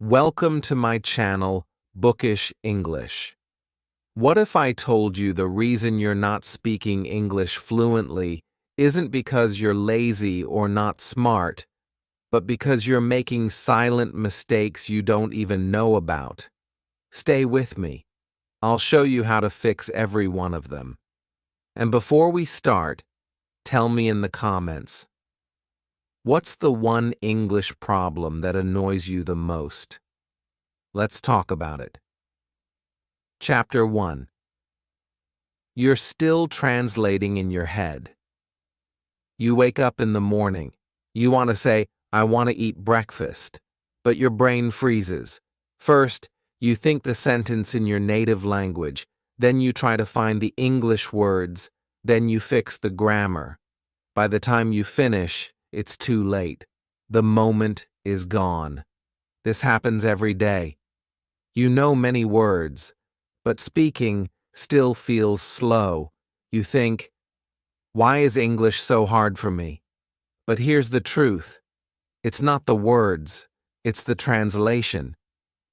Welcome to my channel, Bookish English. What if I told you the reason you're not speaking English fluently isn't because you're lazy or not smart, but because you're making silent mistakes you don't even know about? Stay with me. I'll show you how to fix every one of them. And before we start, tell me in the comments, what's the one English problem that annoys you the most? Let's talk about it. Chapter 1. You're still translating in your head. You wake up in the morning. You want to say, I want to eat breakfast, but your brain freezes. First, you think the sentence in your native language, then you try to find the English words, then you fix the grammar. By the time you finish, it's too late. The moment is gone. This happens every day. You know many words, but speaking still feels slow. You think, why is English so hard for me? But here's the truth. It's not the words, it's the translation.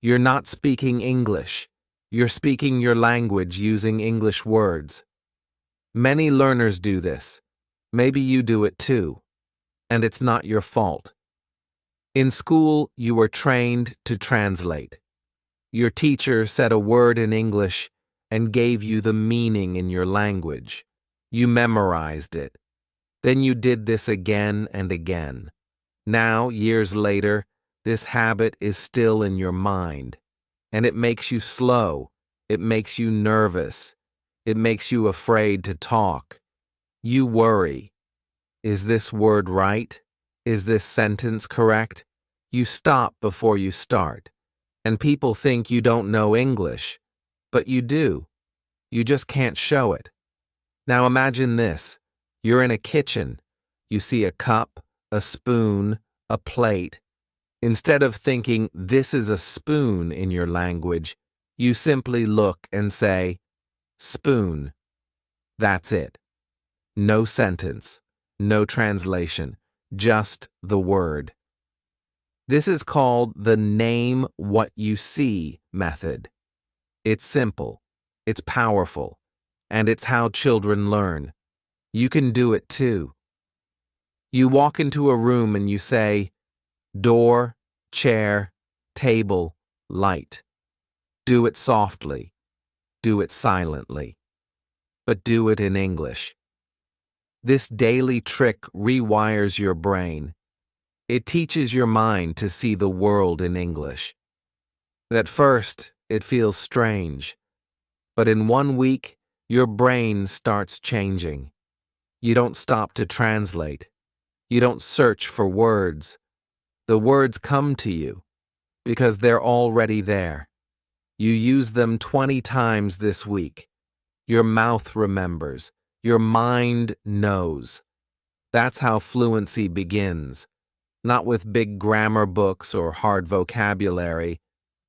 You're not speaking English. You're speaking your language using English words. Many learners do this. Maybe you do it too. And it's not your fault. In school, you were trained to translate. Your teacher said a word in English and gave you the meaning in your language. You memorized it. Then you did this again and again. Now, years later, this habit is still in your mind. And it makes you slow. It makes you nervous. It makes you afraid to talk. You worry. Is this word right? Is this sentence correct? You stop before you start. And people think you don't know English. But you do. You just can't show it. Now imagine this. You're in a kitchen. You see a cup, a spoon, a plate. Instead of thinking this is a spoon in your language, you simply look and say, spoon. That's it. No sentence, no translation, just the word. This is called the name what you see method. It's simple, it's powerful, and it's how children learn. You can do it too. You walk into a room and you say, door, chair, table, light. Do it softly. Do it silently. But do it in English. This daily trick rewires your brain. It teaches your mind to see the world in English. At first, it feels strange. But in 1 week, your brain starts changing. You don't stop to translate. You don't search for words. The words come to you because they're already there. You use them 20 times this week. Your mouth remembers. Your mind knows. That's how fluency begins. Not with big grammar books or hard vocabulary,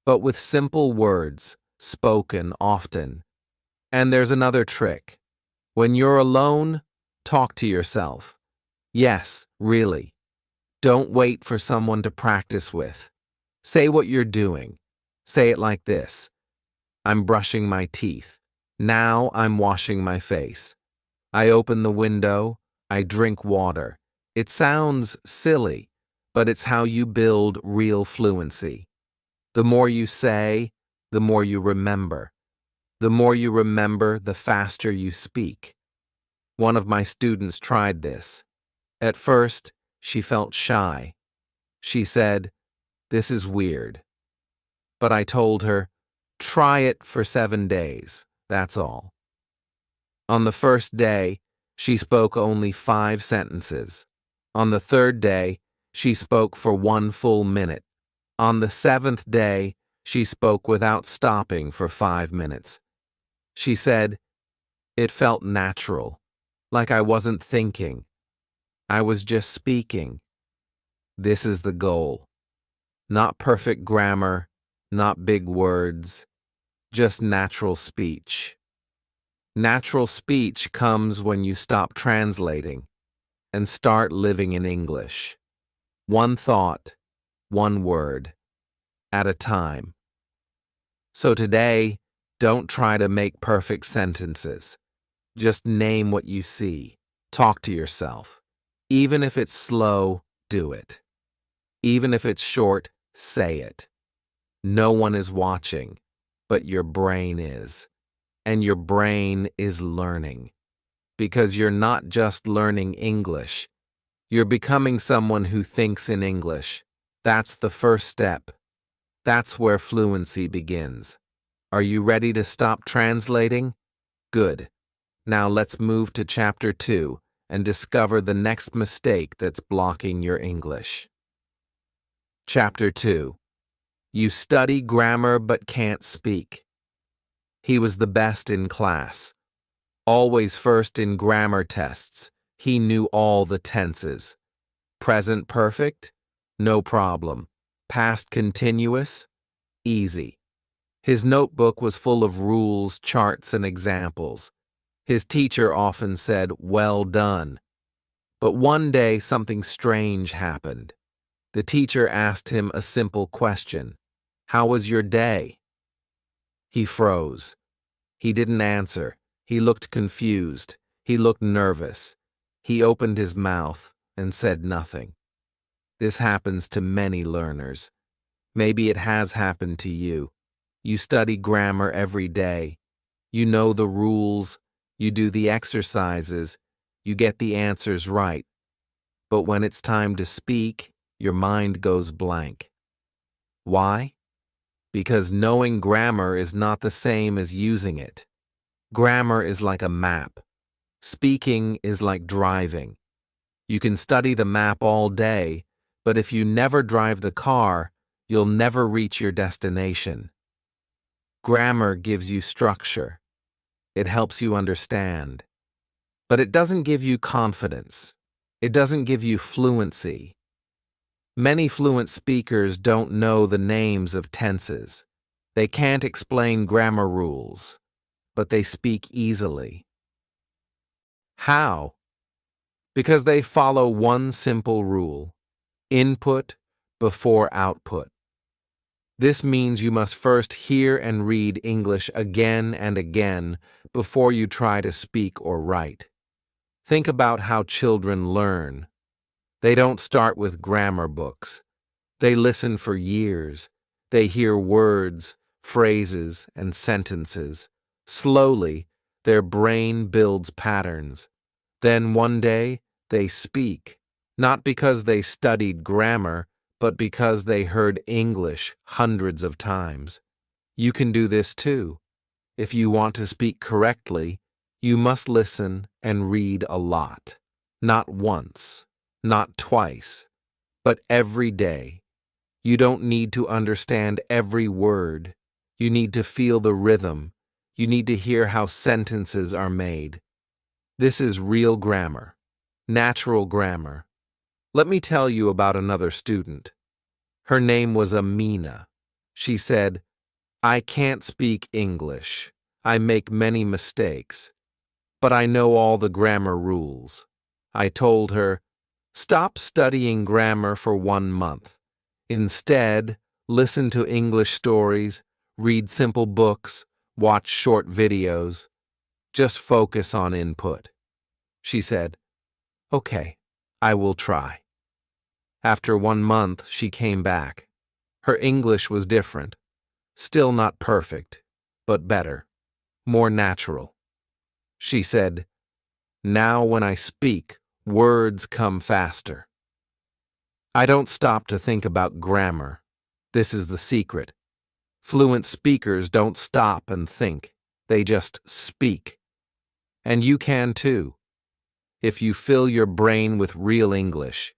but with simple words, spoken often. And there's another trick. When you're alone, talk to yourself. Yes, really. Don't wait for someone to practice with. Say what you're doing. Say it like this. I'm brushing my teeth. Now I'm washing my face. I open the window. I drink water. It sounds silly, but it's how you build real fluency. The more you say, the more you remember. The more you remember, the faster you speak. One of my students tried this. At first, she felt shy. She said, "This is weird." But I told her, try it for 7 days, that's all. On the first day, she spoke only 5 sentences. On the third day, she spoke for 1 full minute. On the 7th day, she spoke without stopping for 5 minutes. She said, it felt natural, like I wasn't thinking. I was just speaking. This is the goal. Not perfect grammar, not big words, just natural speech. Natural speech comes when you stop translating and start living in English. One thought, one word. at a time. So today, don't try to make perfect sentences. Just name what you see. Talk to yourself. Even if it's slow, do it. Even if it's short, say it. No one is watching, but your brain is. And your brain is learning. Because you're not just learning English. You're becoming someone who thinks in English. That's the first step. That's where fluency begins. Are you ready to stop translating? Good. Now let's move to Chapter 2 and discover the next mistake that's blocking your English. Chapter 2. You study grammar but can't speak. He was the best in class. Always first in grammar tests. He knew all the tenses. Present perfect? No problem. Past continuous? Easy. His notebook was full of rules, charts, and examples. His teacher often said, "Well done." But one day something strange happened. The teacher asked him a simple question. "How was your day?" He froze. He didn't answer. He looked confused. He looked nervous. He opened his mouth and said nothing. This happens to many learners. Maybe it has happened to you. You study grammar every day. You know the rules. You do the exercises. You get the answers right. But when it's time to speak, your mind goes blank. Why? Because knowing grammar is not the same as using it. Grammar is like a map. Speaking is like driving. You can study the map all day, but if you never drive the car, you'll never reach your destination. Grammar gives you structure. It helps you understand. But it doesn't give you confidence. It doesn't give you fluency. Many fluent speakers don't know the names of tenses. They can't explain grammar rules, but they speak easily. How? Because they follow one simple rule: input before output. This means you must first hear and read English again and again before you try to speak or write. Think about how children learn. They don't start with grammar books. They listen for years. They hear words, phrases, and sentences. Slowly, their brain builds patterns. Then one day, they speak, not because they studied grammar, but because they heard English hundreds of times. You can do this too. If you want to speak correctly, you must listen and read a lot. Not once, not twice, but every day. You don't need to understand every word. You need to feel the rhythm. You need to hear how sentences are made. This is real grammar, natural grammar. Let me tell you about another student. Her name was Amina. She said, "I can't speak English. I make many mistakes. But I know all the grammar rules." I told her, "Stop studying grammar for 1 month. Instead, listen to English stories, read simple books, watch short videos. Just focus on input." She said, "Okay, I will try." After 1 month, she came back. Her English was different. Still not perfect, but better, more natural. She said, "Now when I speak, words come faster." I don't stop to think about grammar. This is the secret. Fluent speakers don't stop and think. They just speak. And you can too. If you fill your brain with real English,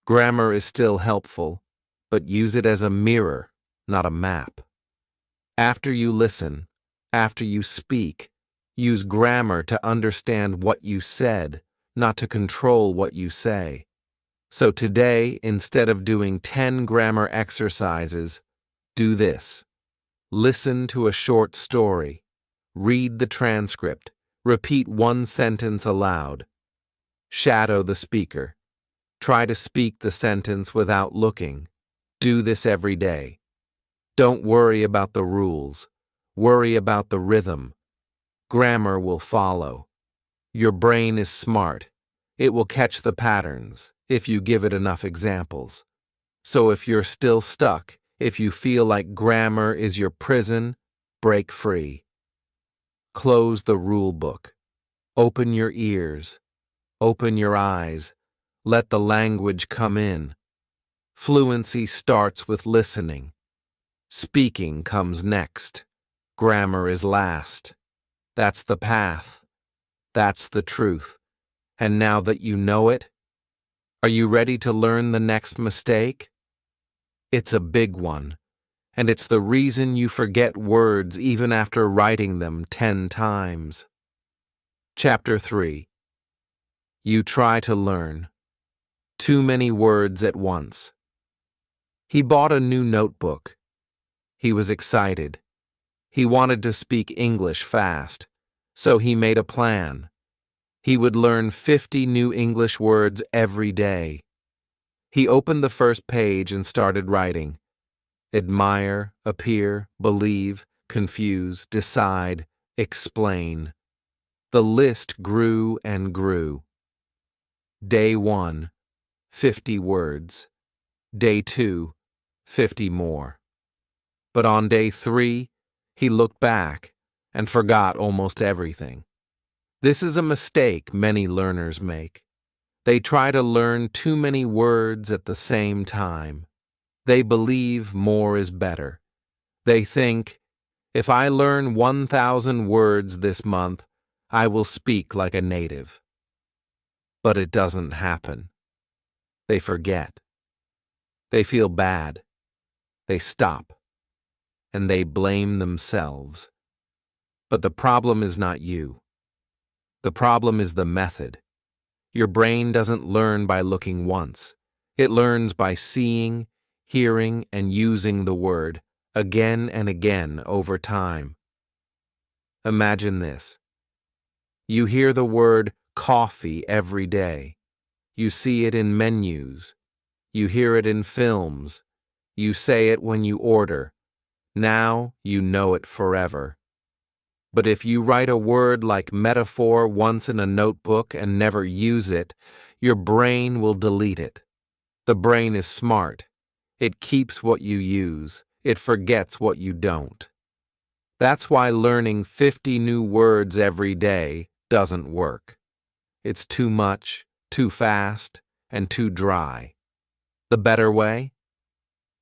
grammar is still helpful, but use it as a mirror, not a map. After you listen, after you speak, use grammar to understand what you said, not to control what you say. So today, instead of doing 10 grammar exercises, do this. Listen to a short story. Read the transcript. Repeat one sentence aloud. Shadow the speaker. Try to speak the sentence without looking. Do this every day. Don't worry about the rules. Worry about the rhythm. Grammar will follow. Your brain is smart. It will catch the patterns if you give it enough examples. So if you're still stuck, if you feel like grammar is your prison, break free. Close the rule book. Open your ears. Open your eyes. Let the language come in. Fluency starts with listening. Speaking comes next. Grammar is last. That's the path. That's the truth. And now that you know it, are you ready to learn the next mistake? It's a big one, and it's the reason you forget words even after writing them 10 times. Chapter 3. You try to learn. Too many words at once. He bought a new notebook. He was excited. He wanted to speak English fast, so he made a plan. He would learn 50 new English words every day. He opened the first page and started writing. Admire, appear, believe, confuse, decide, explain. The list grew and grew. Day 1, 50 words. Day 2, 50 more. But on day 3, he looked back and forgot almost everything. This is a mistake many learners make. They try to learn too many words at the same time. They believe more is better. They think, if I learn 1,000 words this month, I will speak like a native. But it doesn't happen. They forget. They feel bad. They stop. And they blame themselves. But the problem is not you. The problem is the method. Your brain doesn't learn by looking once. It learns by seeing, hearing, and using the word again and again over time. Imagine this. You hear the word coffee every day. You see it in menus. You hear it in films. You say it when you order. Now you know it forever. But if you write a word like metaphor once in a notebook and never use it, your brain will delete it. The brain is smart. It keeps what you use. It forgets what you don't. That's why learning 50 new words every day doesn't work. It's too much, too fast, and too dry. The better way?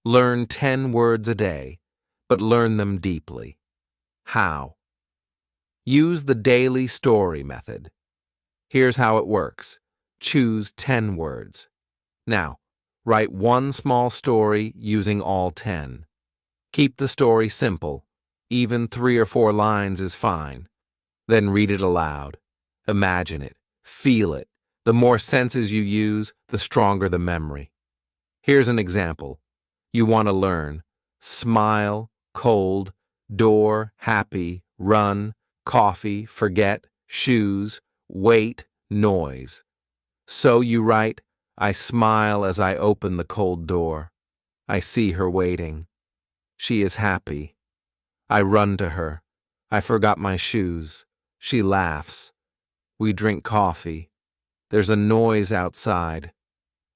Learn 10 words a day, but learn them deeply. How? Use the daily story method. Here's how it works. Choose 10 words. Now, write one small story using all 10. Keep the story simple. Even 3 or 4 lines is fine. Then read it aloud. Imagine it. Feel it. The more senses you use, the stronger the memory. Here's an example. You want to learn smile, cold, door, happy, run, coffee, forget, shoes, wait, noise. So you write, I smile as I open the cold door. I see her waiting. She is happy. I run to her. I forgot my shoes. She laughs. We drink coffee. There's a noise outside,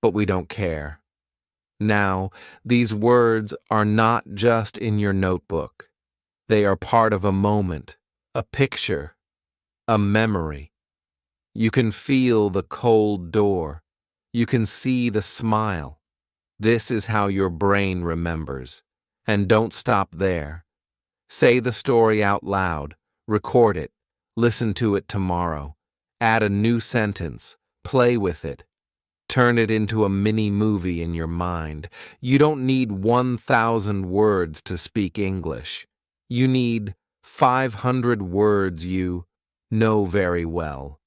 but we don't care. Now, these words are not just in your notebook. They are part of a moment, a picture, a memory. You can feel the cold door. You can see the smile. This is how your brain remembers. And don't stop there. Say the story out loud. Record it. Listen to it tomorrow. Add a new sentence. Play with it. Turn it into a mini movie in your mind. You don't need 1,000 words to speak English. You need 500 words you know very well.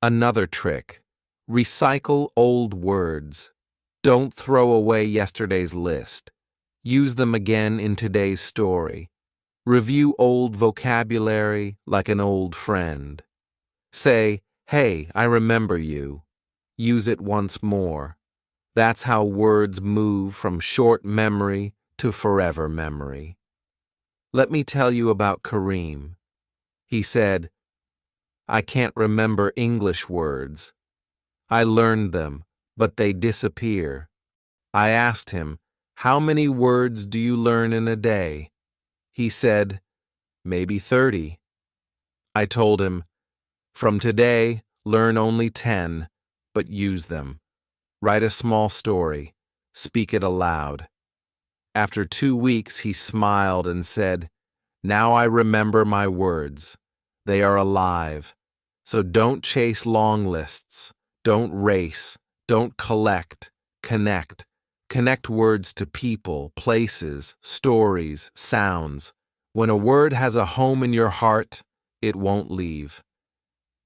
Another trick. Recycle old words. Don't throw away yesterday's list. Use them again in today's story. Review old vocabulary like an old friend. Say, hey, I remember you. Use it once more. That's how words move from short memory to forever memory. Let me tell you about Kareem. He said, I can't remember English words. I learned them, but they disappear. I asked him, how many words do you learn in a day? He said, maybe 30. I told him, from today, learn only 10, but use them. Write a small story. Speak it aloud. After 2 weeks, he smiled and said, now I remember my words. They are alive. So don't chase long lists. Don't race. Don't collect. Connect. Connect words to people, places, stories, sounds. When a word has a home in your heart, it won't leave.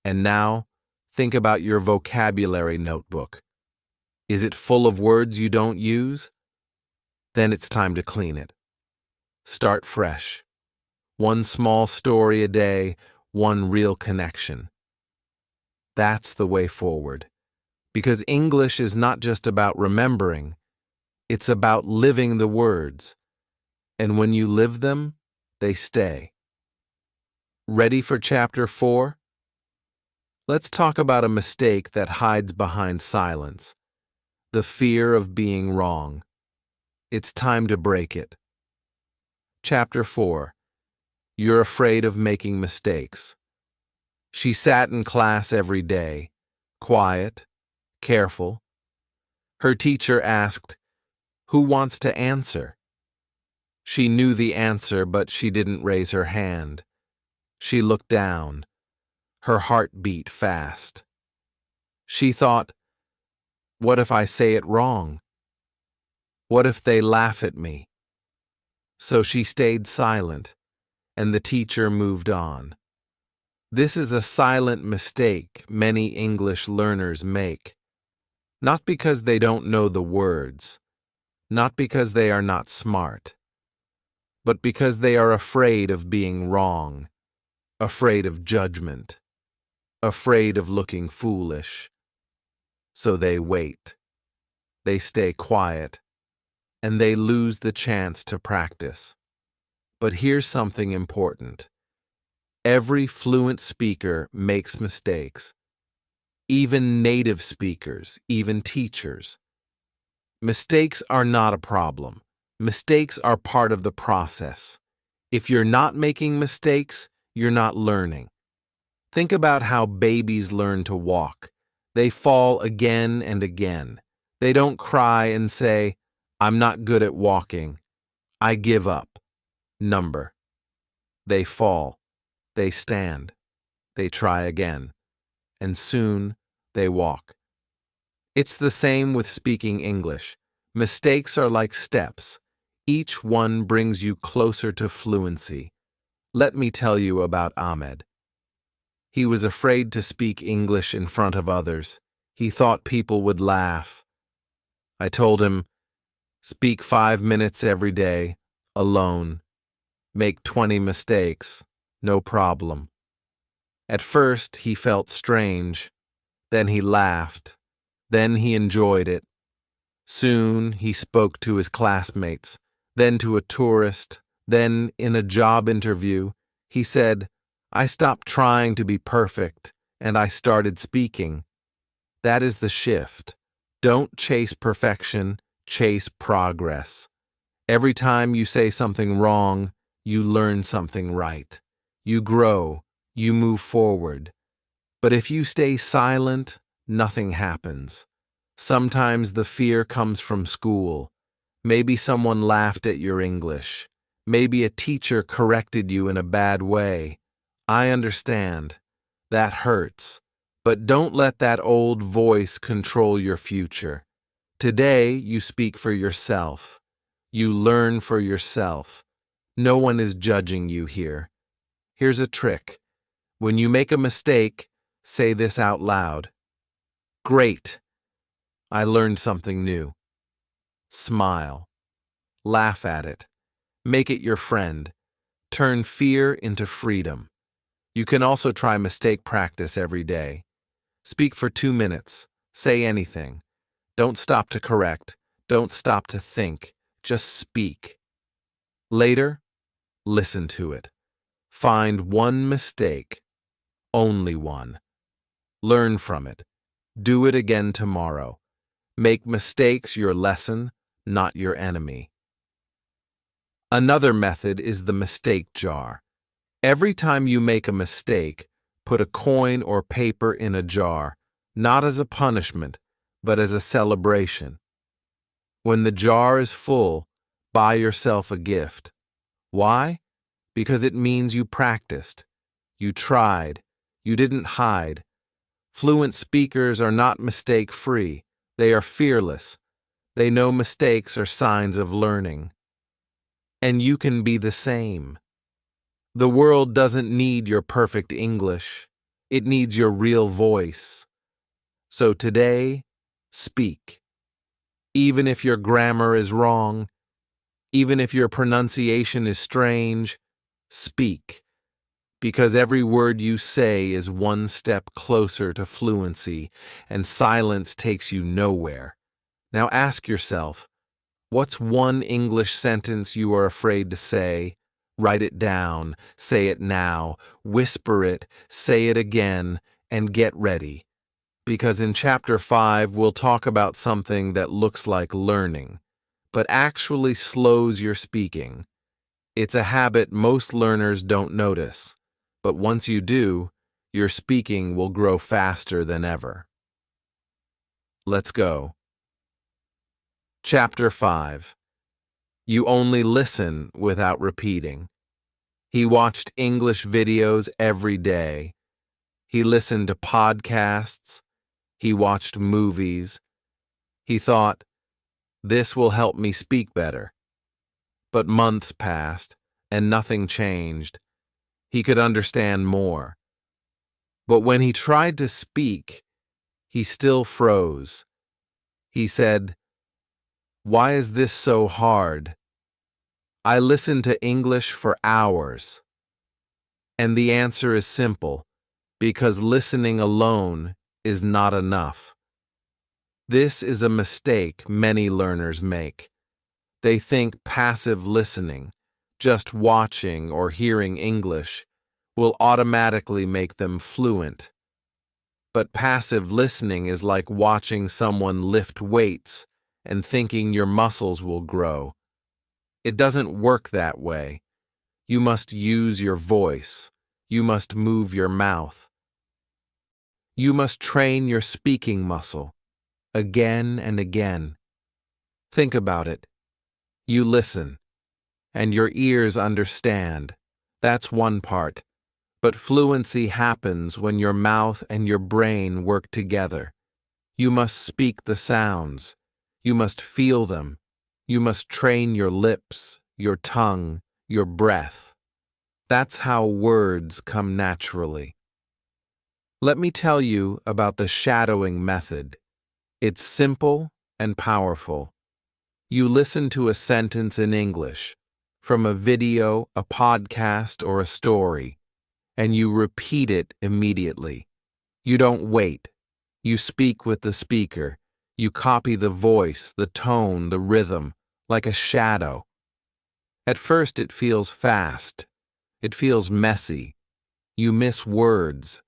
And now, think about your vocabulary notebook. Is it full of words you don't use? Then it's time to clean it. Start fresh. One small story a day, one real connection. That's the way forward. Because English is not just about remembering, it's about living the words. And when you live them, they stay. Ready for Chapter 4? Let's talk about a mistake that hides behind silence. The fear of being wrong. It's time to break it. Chapter 4. You're afraid of making mistakes. She sat in class every day, quiet, careful. Her teacher asked, who wants to answer? She knew the answer, but she didn't raise her hand. She looked down. Her heart beat fast. She thought, what if I say it wrong? What if they laugh at me? So she stayed silent, and the teacher moved on. This is a silent mistake many English learners make. Not because they don't know the words, not because they are not smart, but because they are afraid of being wrong, afraid of judgment, afraid of looking foolish. So they wait. They stay quiet, and they lose the chance to practice. But here's something important. Every fluent speaker makes mistakes. Even native speakers, even teachers. Mistakes are not a problem. Mistakes are part of the process. If you're not making mistakes, you're not learning. Think about how babies learn to walk. They fall again and again. They don't cry and say, I'm not good at walking. I give up. Number. They fall. They stand. They try again. And soon they walk. It's the same with speaking English. Mistakes are like steps. Each one brings you closer to fluency. Let me tell you about Ahmed. He was afraid to speak English in front of others. He thought people would laugh. I told him, speak 5 minutes every day, alone. Make 20 mistakes, no problem. At first, he felt strange. Then he laughed. Then he enjoyed it. Soon, he spoke to his classmates, then to a tourist, then in a job interview. He said, I stopped trying to be perfect, and I started speaking. That is the shift. Don't chase perfection, chase progress. Every time you say something wrong, you learn something right. You grow, you move forward. But if you stay silent, nothing happens. Sometimes the fear comes from school. Maybe someone laughed at your English. Maybe a teacher corrected you in a bad way. I understand. That hurts. But don't let that old voice control your future. Today, you speak for yourself. You learn for yourself. No one is judging you here. Here's a trick. When you make a mistake, say this out loud. Great. I learned something new. Smile. Laugh at it. Make it your friend. Turn fear into freedom. You can also try mistake practice every day. Speak for 2 minutes. Say anything. Don't stop to correct. Don't stop to think. Just speak. Later, listen to it. Find one mistake, only one. Learn from it. Do it again tomorrow. Make mistakes your lesson, not your enemy. Another method is the mistake jar. Every time you make a mistake, put a coin or paper in a jar, not as a punishment, but as a celebration. When the jar is full, buy yourself a gift. Why? Because it means you practiced. You tried. You didn't hide. Fluent speakers are not mistake-free. They are fearless. They know mistakes are signs of learning. And you can be the same. The world doesn't need your perfect English. It needs your real voice. So today, speak. Even if your grammar is wrong, even if your pronunciation is strange, speak. Because every word you say is one step closer to fluency, and silence takes you nowhere. Now ask yourself, what's one English sentence you are afraid to say? Write it down, say it now, whisper it, say it again, and get ready. Because in Chapter 5, we'll talk about something that looks like learning, but actually slows your speaking. It's a habit most learners don't notice, but once you do, your speaking will grow faster than ever. Let's go. Chapter 5. You only listen without repeating. He watched English videos every day. He listened to podcasts. He watched movies. He thought, this will help me speak better. But months passed, and nothing changed. He could understand more. But when he tried to speak, he still froze. He said, "Why is this so hard? I listen to English for hours." And the answer is simple, because listening alone is not enough. This is a mistake many learners make. They think passive listening, just watching or hearing English, will automatically make them fluent. But passive listening is like watching someone lift weights and thinking your muscles will grow. It doesn't work that way. You must use your voice. You must move your mouth. You must train your speaking muscle, again and again. Think about it. You listen, and your ears understand. That's one part. But fluency happens when your mouth and your brain work together. You must speak the sounds. You must feel them. You must train your lips, your tongue, your breath. That's how words come naturally. Let me tell you about the shadowing method. It's simple and powerful. You listen to a sentence in English, from a video, a podcast, or a story, and you repeat it immediately. You don't wait. You speak with the speaker. You copy the voice, the tone, the rhythm, like a shadow. At first it feels fast. It feels messy. You miss words.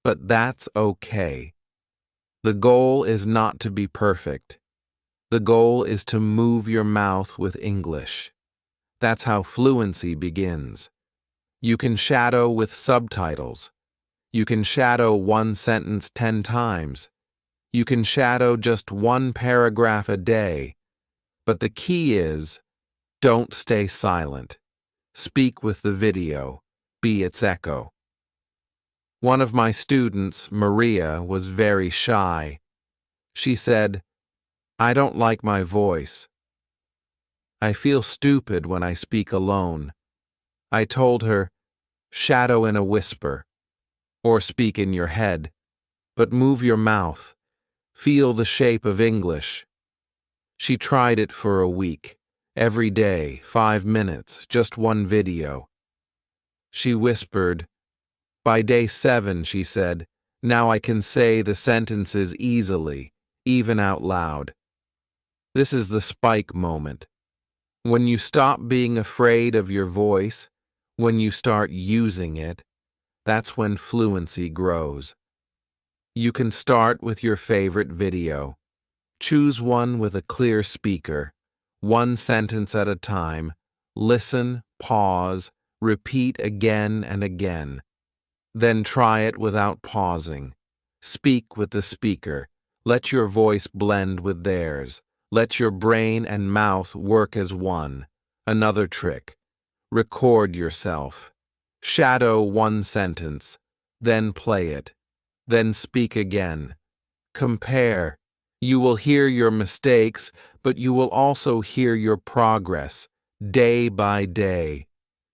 But that's okay. The goal is not to be perfect. The goal is to move your mouth with English. That's how fluency begins. You can shadow with subtitles. You can shadow one sentence 10 times. You can shadow just one paragraph a day. But the key is, don't stay silent. Speak with the video. Be its echo. One of my students, Maria, was very shy. She said, "I don't like my voice. I feel stupid when I speak alone." I told her, shadow in a whisper, or speak in your head, but move your mouth. Feel the shape of English. She tried it for a week, every day, 5 minutes, just one video. She whispered. By day 7, she said, "Now I can say the sentences easily, even out loud." This is the spike moment. When you stop being afraid of your voice, when you start using it, that's when fluency grows. You can start with your favorite video. Choose one with a clear speaker, one sentence at a time. Listen, pause, repeat again and again. Then try it without pausing. Speak with the speaker. Let your voice blend with theirs. Let your brain and mouth work as one. Another trick. Record yourself. Shadow one sentence. Then play it. Then speak again. Compare. You will hear your mistakes, but you will also hear your progress, day by day.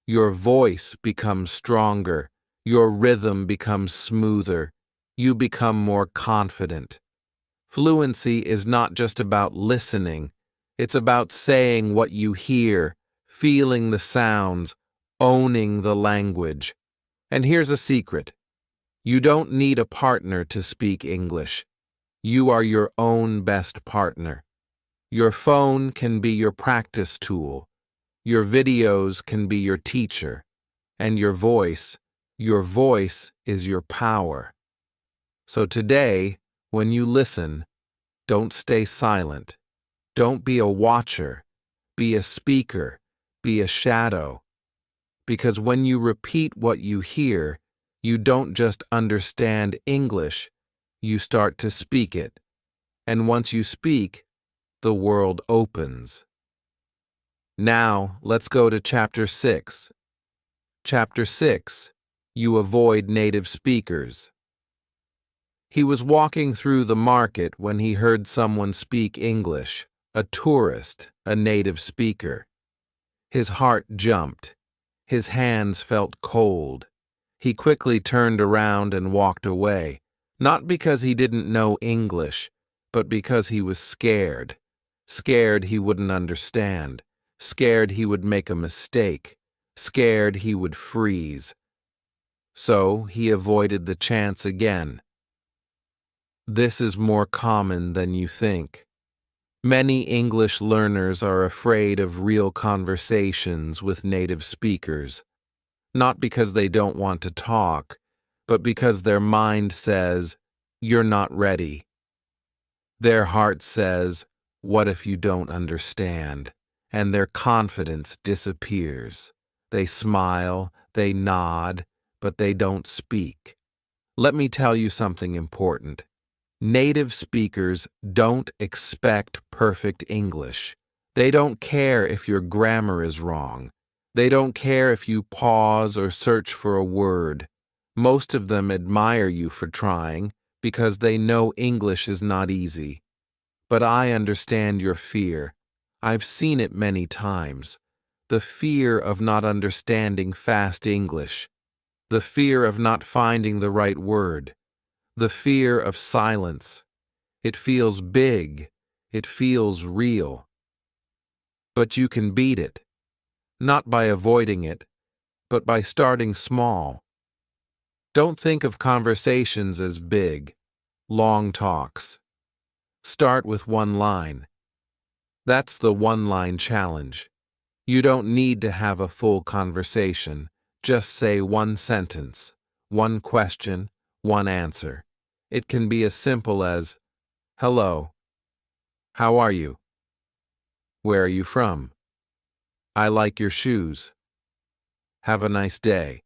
Your voice becomes stronger. Your rhythm becomes smoother. You become more confident. Fluency is not just about listening. It's about saying what you hear, feeling the sounds, owning the language. And here's a secret. You don't need a partner to speak English. You are your own best partner. Your phone can be your practice tool. Your videos can be your teacher. And your voice is your power. So today, when you listen, don't stay silent. Don't be a watcher. Be a speaker. Be a shadow. Because when you repeat what you hear, you don't just understand English, you start to speak it. And once you speak, the world opens. Now, let's go to Chapter 6. Chapter 6. You avoid native speakers. He was walking through the market when he heard someone speak English, a tourist, a native speaker. His heart jumped. His hands felt cold. He quickly turned around and walked away, not because he didn't know English, but because he was scared. Scared he wouldn't understand. Scared he would make a mistake. Scared he would freeze. So he avoided the chance again. This is more common than you think. Many English learners are afraid of real conversations with native speakers, not because they don't want to talk, but because their mind says, "You're not ready." Their heart says, "What if you don't understand?" And their confidence disappears. They smile, they nod, but they don't speak. Let me tell you something important. Native speakers don't expect perfect English. They don't care if your grammar is wrong. They don't care if you pause or search for a word. Most of them admire you for trying because they know English is not easy. But I understand your fear. I've seen it many times. The fear of not understanding fast English. The fear of not finding the right word. The fear of silence. It feels big. It feels real. But you can beat it. Not by avoiding it, but by starting small. Don't think of conversations as big, long talks. Start with one line. That's the one-line challenge. You don't need to have a full conversation. Just say one sentence, one question, one answer. It can be as simple as, "Hello. How are you? Where are you from? I like your shoes. Have a nice day."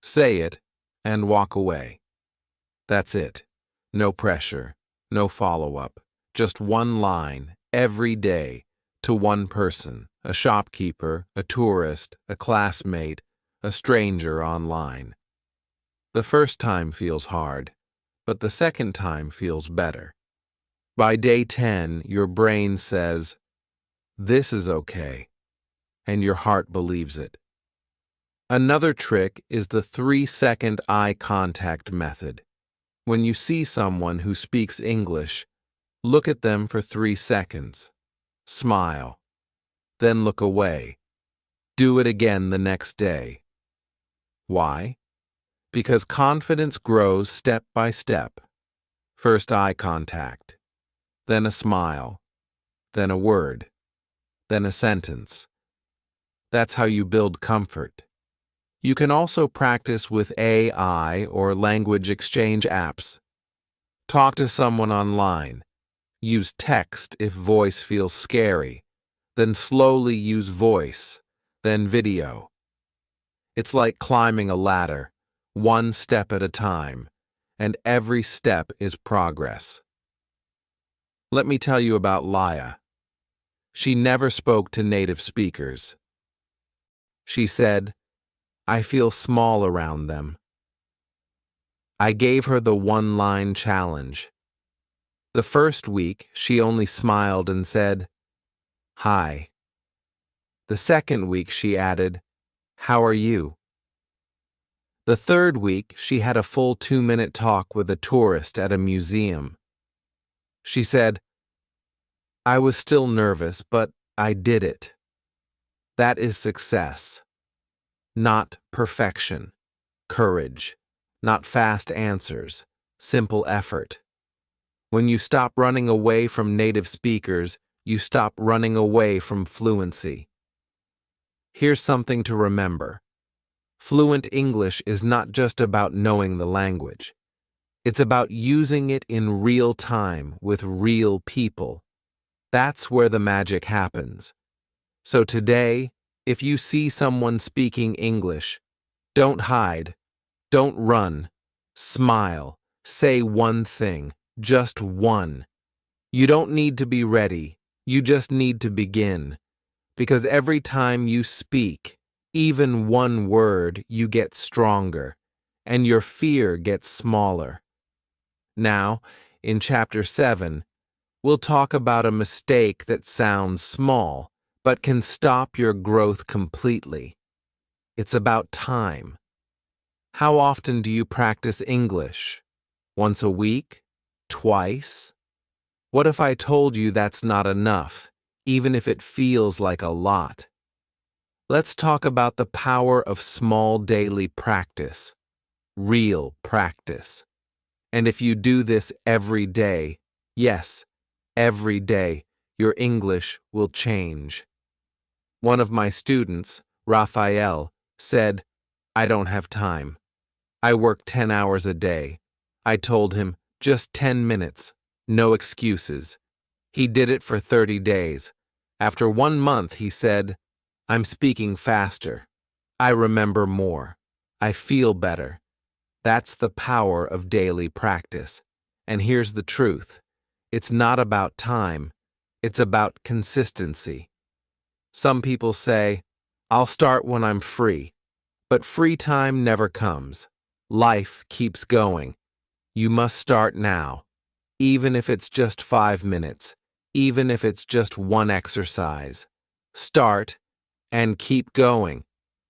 Say it and walk away. That's it. No pressure, no follow-up. Just one line, every day, to one person, a shopkeeper, a tourist, a classmate, a stranger online. The first time feels hard, but the second time feels better. By day 10, your brain says, "This is okay," and your heart believes it. Another trick is the 3-second eye contact method. When you see someone who speaks English, look at them for 3 seconds. Smile. Then look away. Do it again the next day. Why? Because confidence grows step by step. First eye contact, then a smile, then a word, then a sentence. That's how you build comfort. You can also practice with AI or language exchange apps. Talk to someone online. Use text if voice feels scary. Then slowly use voice, then video. It's like climbing a ladder, one step at a time, and every step is progress. Let me tell you about Laya. She never spoke to native speakers. She said, "I feel small around them." I gave her the one-line challenge. The first week, she only smiled and said, "Hi." The second week, she added, "How are you?" The third week, she had a full 2-minute talk with a tourist at a museum. She said, "I was still nervous, but I did it." That is success. Not perfection. Courage. Not fast answers. Simple effort. When you stop running away from native speakers, you stop running away from fluency. Here's something to remember. Fluent English is not just about knowing the language. It's about using it in real time with real people. That's where the magic happens. So today, if you see someone speaking English, don't hide, don't run, smile, say one thing, just one. You don't need to be ready, you just need to begin. Because every time you speak, even one word, you get stronger, and your fear gets smaller. Now, in Chapter 7, we'll talk about a mistake that sounds small, but can stop your growth completely. It's about time. How often do you practice English? Once a week? Twice? What if I told you that's not enough, even if it feels like a lot? Let's talk about the power of small daily practice. Real practice. And if you do this every day, yes, every day, your English will change. One of my students, Raphael, said, "I don't have time. I work 10 hours a day." I told him, "Just 10 minutes, no excuses." He did it for 30 days. After 1 month, he said, "I'm speaking faster. I remember more. I feel better." That's the power of daily practice. And here's the truth. It's not about time. It's about consistency. Some people say, "I'll start when I'm free." But free time never comes. Life keeps going. You must start now. Even if it's just 5 minutes. Even if it's just one exercise. Start and keep going.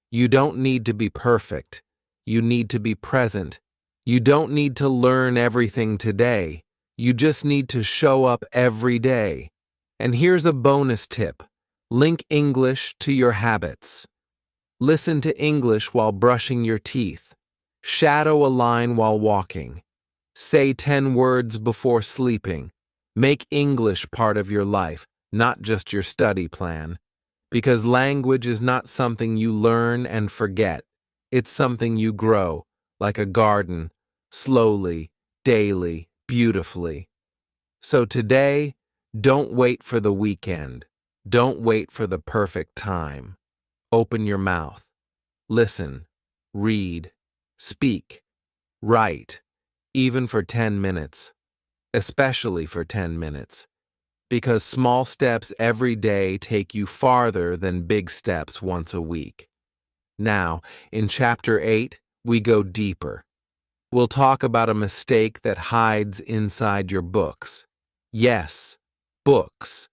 You don't need to be perfect. You need to be present. You don't need to learn everything today. You just need to show up every day. And here's a bonus tip. Link English to your habits. Listen to English while brushing your teeth. Shadow a line while walking. Say 10 words before sleeping. Make English part of your life, not just your study plan. Because language is not something you learn and forget. It's something you grow, like a garden, slowly, daily, beautifully. So today, don't wait for the weekend. Don't wait for the perfect time. Open your mouth. Listen. Read. Speak. Write. Even for 10 minutes. Especially for 10 minutes. Because small steps every day take you farther than big steps once a week. Now, in Chapter 8, we go deeper. We'll talk about a mistake that hides inside your books. Yes, books.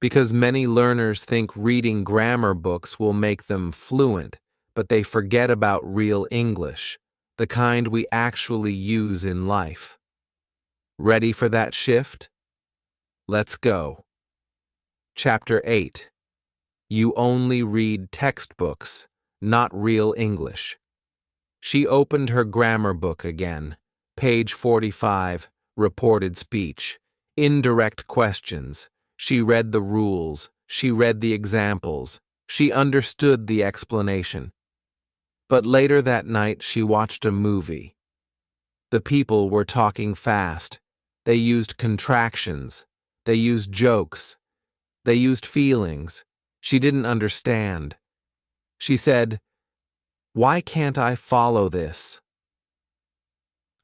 Because many learners think reading grammar books will make them fluent, but they forget about real English, the kind we actually use in life. Ready for that shift? Let's go. Chapter 8. You only read textbooks, not real English. She opened her grammar book again. Page 45, reported speech. Indirect questions. She read the rules. she read the examples, she understood the explanation. But later that night, she watched a movie. The people were talking fast. They used contractions. They used jokes. They used feelings. She didn't understand. She said, "Why can't I follow this?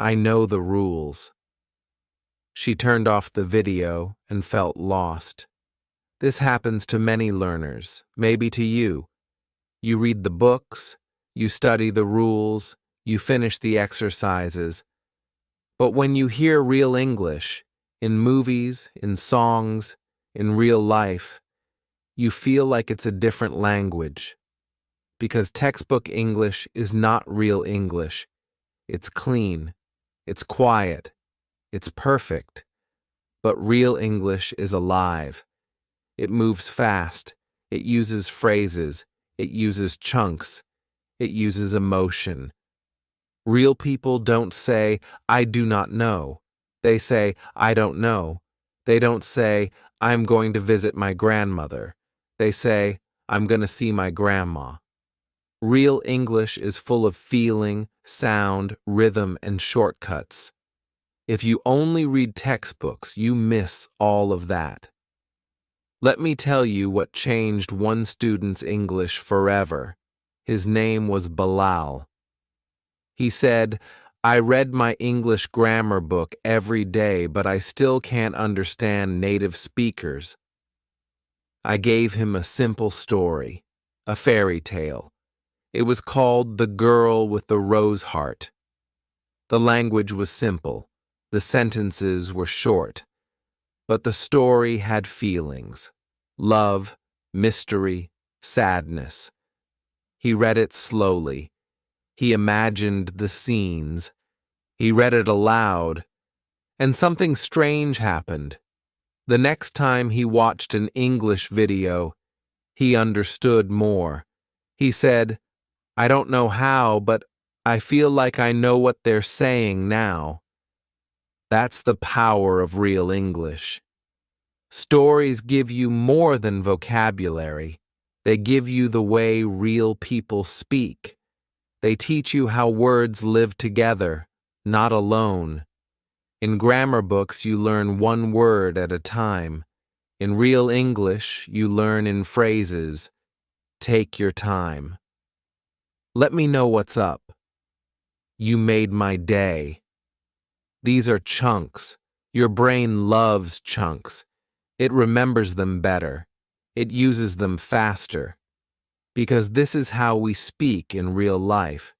I know the rules." She turned off the video and felt lost. This happens to many learners, maybe to you. You read the books, you study the rules, you finish the exercises. But when you hear real English, in movies, in songs, in real life, you feel like it's a different language. Because textbook English is not real English. It's clean, it's quiet, it's perfect. But real English is alive. It moves fast, it uses phrases, it uses chunks, it uses emotion. Real people don't say, "I do not know." They say, "I don't know." They don't say, "I'm going to visit my grandmother." They say, "I'm going to see my grandma." Real English is full of feeling, sound, rhythm, and shortcuts. If you only read textbooks, you miss all of that. Let me tell you what changed one student's English forever. His name was Bilal. He said, "I read my English grammar book every day, but I still can't understand native speakers." I gave him a simple story, a fairy tale. It was called The Girl with the Rose Heart. The language was simple, the sentences were short, but the story had feelings: love, mystery, sadness. He read it slowly. He imagined the scenes. He read it aloud. And something strange happened. The next time he watched an English video, he understood more. He said, "I don't know how, but I feel like I know what they're saying now." That's the power of real English. Stories give you more than vocabulary. They give you the way real people speak. They teach you how words live together, not alone. In grammar books, you learn one word at a time. In real English, you learn in phrases. Take your time. Let me know what's up. You made my day. These are chunks. Your brain loves chunks. It remembers them better. It uses them faster. Because this is how we speak in real life.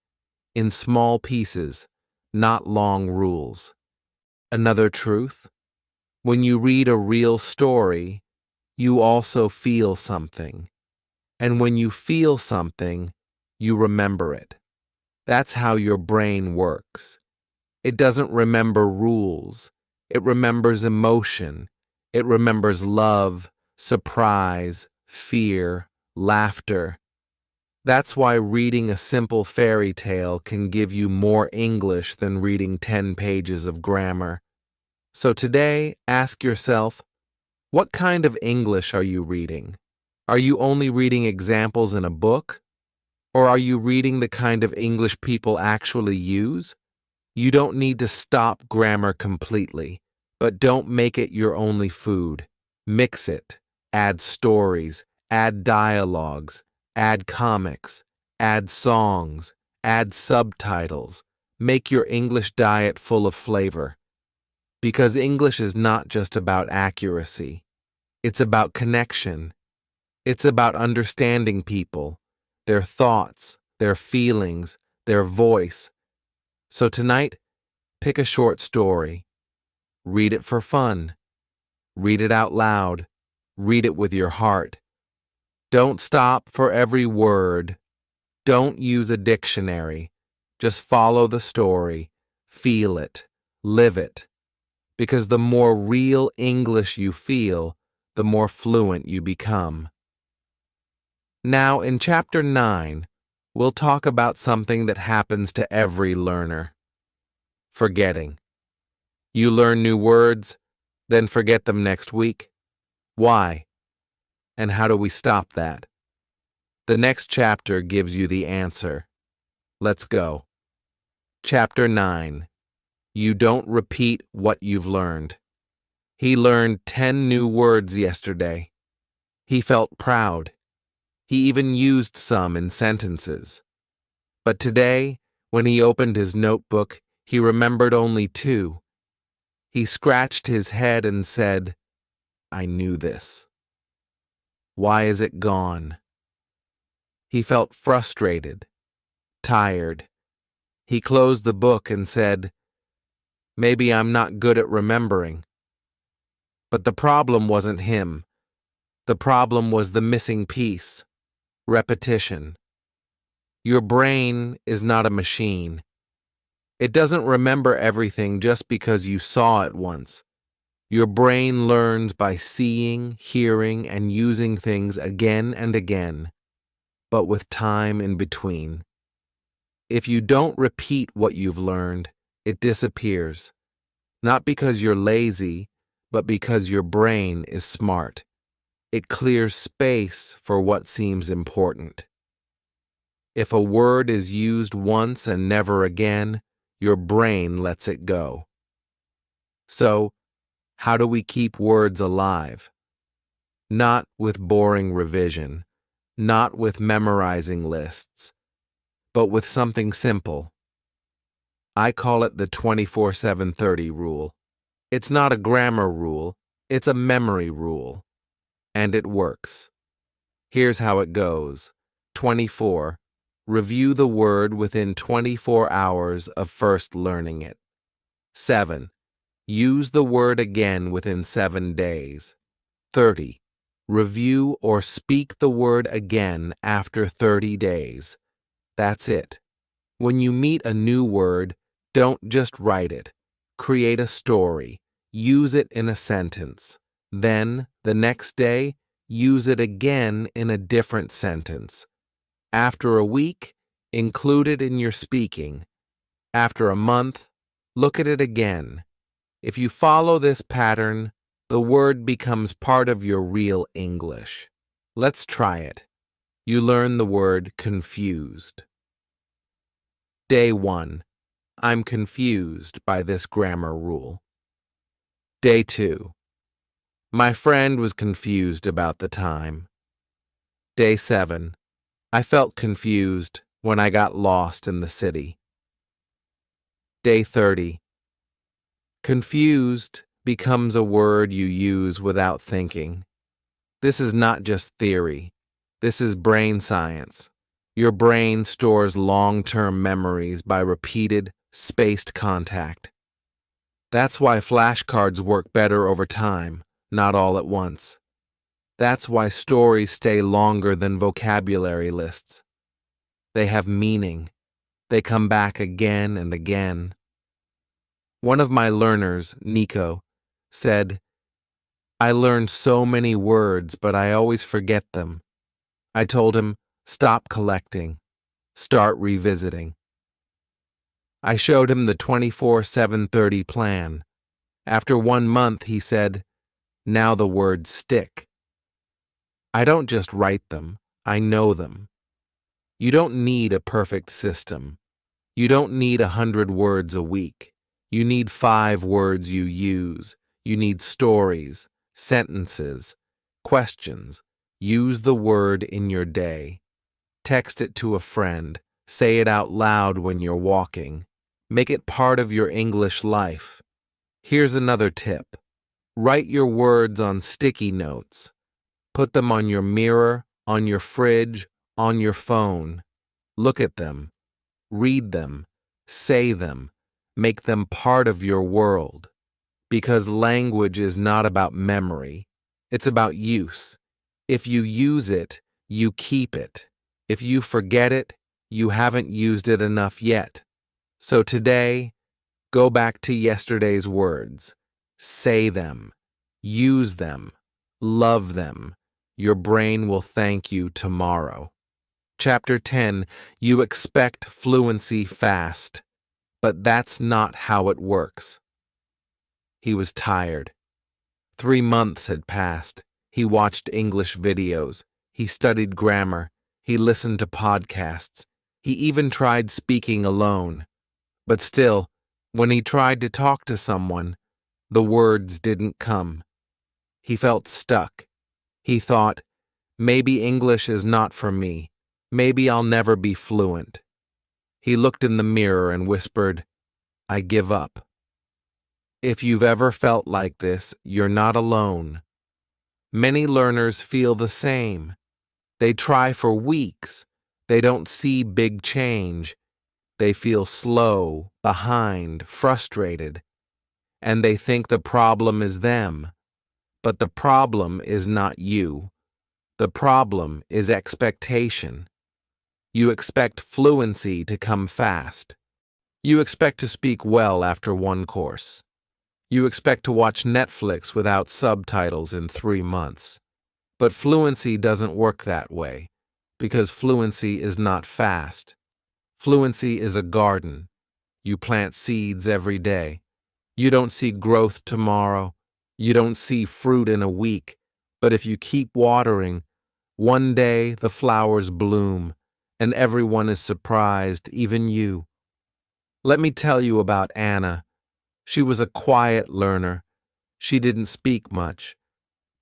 In small pieces, not long rules. Another truth: when you read a real story, you also feel something. And when you feel something, you remember it. That's how your brain works. It doesn't remember rules. It remembers emotion. It remembers love, surprise, fear, laughter. That's why reading a simple fairy tale can give you more English than reading 10 pages of grammar. So today, ask yourself, what kind of English are you reading? Are you only reading examples in a book? Or are you reading the kind of English people actually use? You don't need to stop grammar completely, but don't make it your only food. Mix it. Add stories. Add dialogues. Add comics. Add songs. Add subtitles. Make your English diet full of flavor. Because English is not just about accuracy. It's about connection. It's about understanding people, their thoughts, their feelings, their voice. So tonight, pick a short story. Read it for fun. Read it out loud. Read it with your heart. Don't stop for every word. Don't use a dictionary. Just follow the story. Feel it. Live it. Because the more real English you feel, the more fluent you become. Now, in Chapter 9, we'll talk about something that happens to every learner: forgetting. You learn new words, then forget them next week. Why? And how do we stop that? The next chapter gives you the answer. Let's go. Chapter 9. You don't repeat what you've learned. He learned 10 new words yesterday. He felt proud. He even used some in sentences. But today, when he opened his notebook, he remembered only 2. He scratched his head and said, "I knew this. Why is it gone?" He felt frustrated, tired. He closed the book and said, "Maybe I'm not good at remembering." But the problem wasn't him. The problem was the missing piece: repetition. Your brain is not a machine. It doesn't remember everything just because you saw it once. Your brain learns by seeing, hearing, and using things again and again, but with time in between. If you don't repeat what you've learned, it disappears. Not because you're lazy, but because your brain is smart. It clears space for what seems important. If a word is used once and never again, your brain lets it go. So, how do we keep words alive? Not with boring revision, not with memorizing lists, but with something simple. I call it the 24/7/30 rule. It's not a grammar rule, it's a memory rule. And it works. Here's how it goes. 24. Review the word within 24 hours of first learning it. 7. Use the word again within 7 days. 30. Review or speak the word again after 30 days. That's it. When you meet a new word, don't just write it. Create a story. Use it in a sentence. Then, the next day, use it again in a different sentence. After a week, include it in your speaking. After a month, look at it again. If you follow this pattern, the word becomes part of your real English. Let's try it. You learn the word confused. Day 1. I'm confused by this grammar rule. Day 2. My friend was confused about the time. Day 7. I felt confused when I got lost in the city. Day 30. Confused becomes a word you use without thinking. This is not just theory. This is brain science. Your brain stores long-term memories by repeated, spaced contact. That's why flashcards work better over time, not all at once. That's why stories stay longer than vocabulary lists. They have meaning. They come back again and again. One of my learners, Nico, said, "I learned so many words, but I always forget them." I told him, "Stop collecting. Start revisiting." I showed him the 24/7/30 plan. After 1 month, he said, "Now the words stick." I don't just write them, I know them. You don't need a perfect system. You don't need 100 words a week. You need 5 words you use. You need stories, sentences, questions. Use the word in your day. Text it to a friend. Say it out loud when you're walking. Make it part of your English life. Here's another tip. Write your words on sticky notes. Put them on your mirror, on your fridge, on your phone. Look at them. Read them. Say them. Make them part of your world. Because language is not about memory. It's about use. If you use it, you keep it. If you forget it, you haven't used it enough yet. So today, go back to yesterday's words. Say them. Use them. Love them. Your brain will thank you tomorrow. Chapter 10. You expect fluency fast, but that's not how it works. He was tired. 3 months had passed. He watched English videos. He studied grammar. He listened to podcasts. He even tried speaking alone. But still, when he tried to talk to someone, the words didn't come. He felt stuck. He thought, maybe English is not for me. Maybe I'll never be fluent. He looked in the mirror and whispered, I give up. If you've ever felt like this, you're not alone. Many learners feel the same. They try for weeks. They don't see big change. They feel slow, behind, frustrated. And they think the problem is them. But the problem is not you. The problem is expectation. You expect fluency to come fast. You expect to speak well after one course. You expect to watch Netflix without subtitles in 3 months. But fluency doesn't work that way, because fluency is not fast. Fluency is a garden. You plant seeds every day. You don't see growth tomorrow. You don't see fruit in a week. But if you keep watering, one day the flowers bloom, and everyone is surprised, even you. Let me tell you about Anna. She was a quiet learner. She didn't speak much.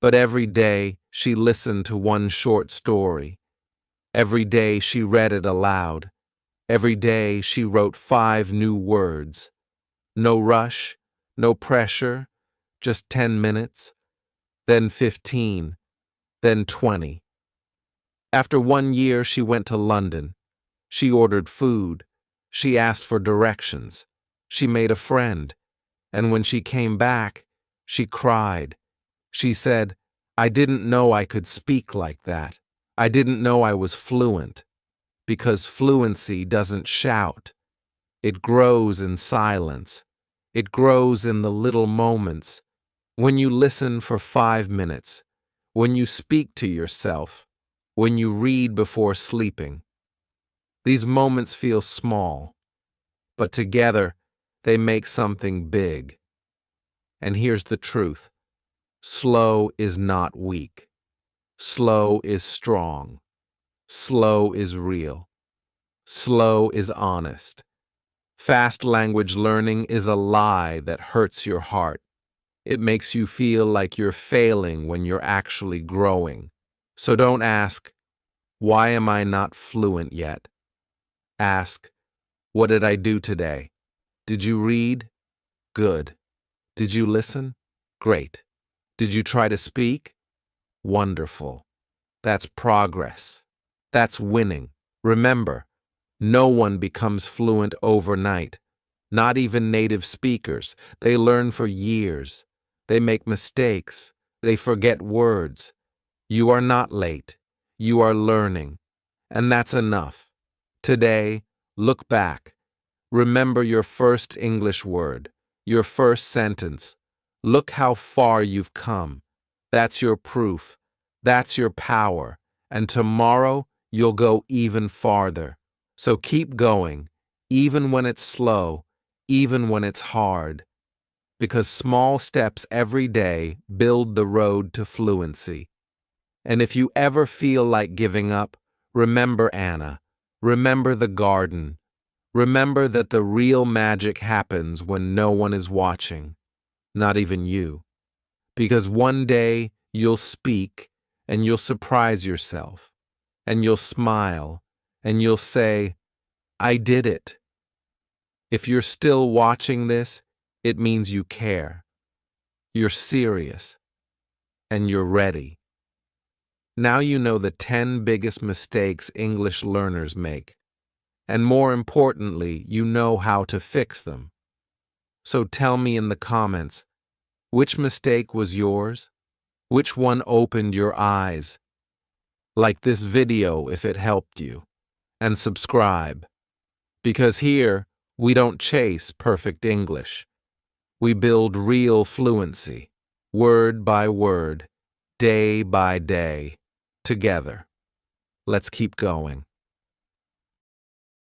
But every day she listened to one short story. Every day she read it aloud. Every day she wrote 5 new words. No rush, no pressure, just 10 minutes, then 15, then 20. After 1 year, she went to London. She ordered food. She asked for directions. She made a friend. And when she came back, she cried. She said, I didn't know I could speak like that. I didn't know I was fluent. Because fluency doesn't shout. It grows in silence. It grows in the little moments. When you listen for 5 minutes. When you speak to yourself. When you read before sleeping. These moments feel small, but together they make something big. And here's the truth. Slow is not weak. Slow is strong. Slow is real. Slow is honest. Fast language learning is a lie that hurts your heart. It makes you feel like you're failing when you're actually growing. So don't ask, why am I not fluent yet? Ask, what did I do today? Did you read? Good. Did you listen? Great. Did you try to speak? Wonderful. That's progress. That's winning. Remember, no one becomes fluent overnight. Not even native speakers. They learn for years. They make mistakes. They forget words. You are not late. You are learning. And that's enough. Today, look back. Remember your first English word, your first sentence. Look how far you've come. That's your proof. That's your power. And tomorrow, you'll go even farther. So keep going, even when it's slow, even when it's hard. Because small steps every day build the road to fluency. And if you ever feel like giving up, remember Anna. Remember the garden. Remember that the real magic happens when no one is watching, not even you. Because one day you'll speak and you'll surprise yourself, and you'll smile, and you'll say, I did it. If you're still watching this, it means you care. You're serious, and you're ready. Now you know the 10 biggest mistakes English learners make. And more importantly, you know how to fix them. So tell me in the comments, which mistake was yours? Which one opened your eyes? Like this video if it helped you. And subscribe. Because here, we don't chase perfect English. We build real fluency, word by word, day by day, together. Let's keep going.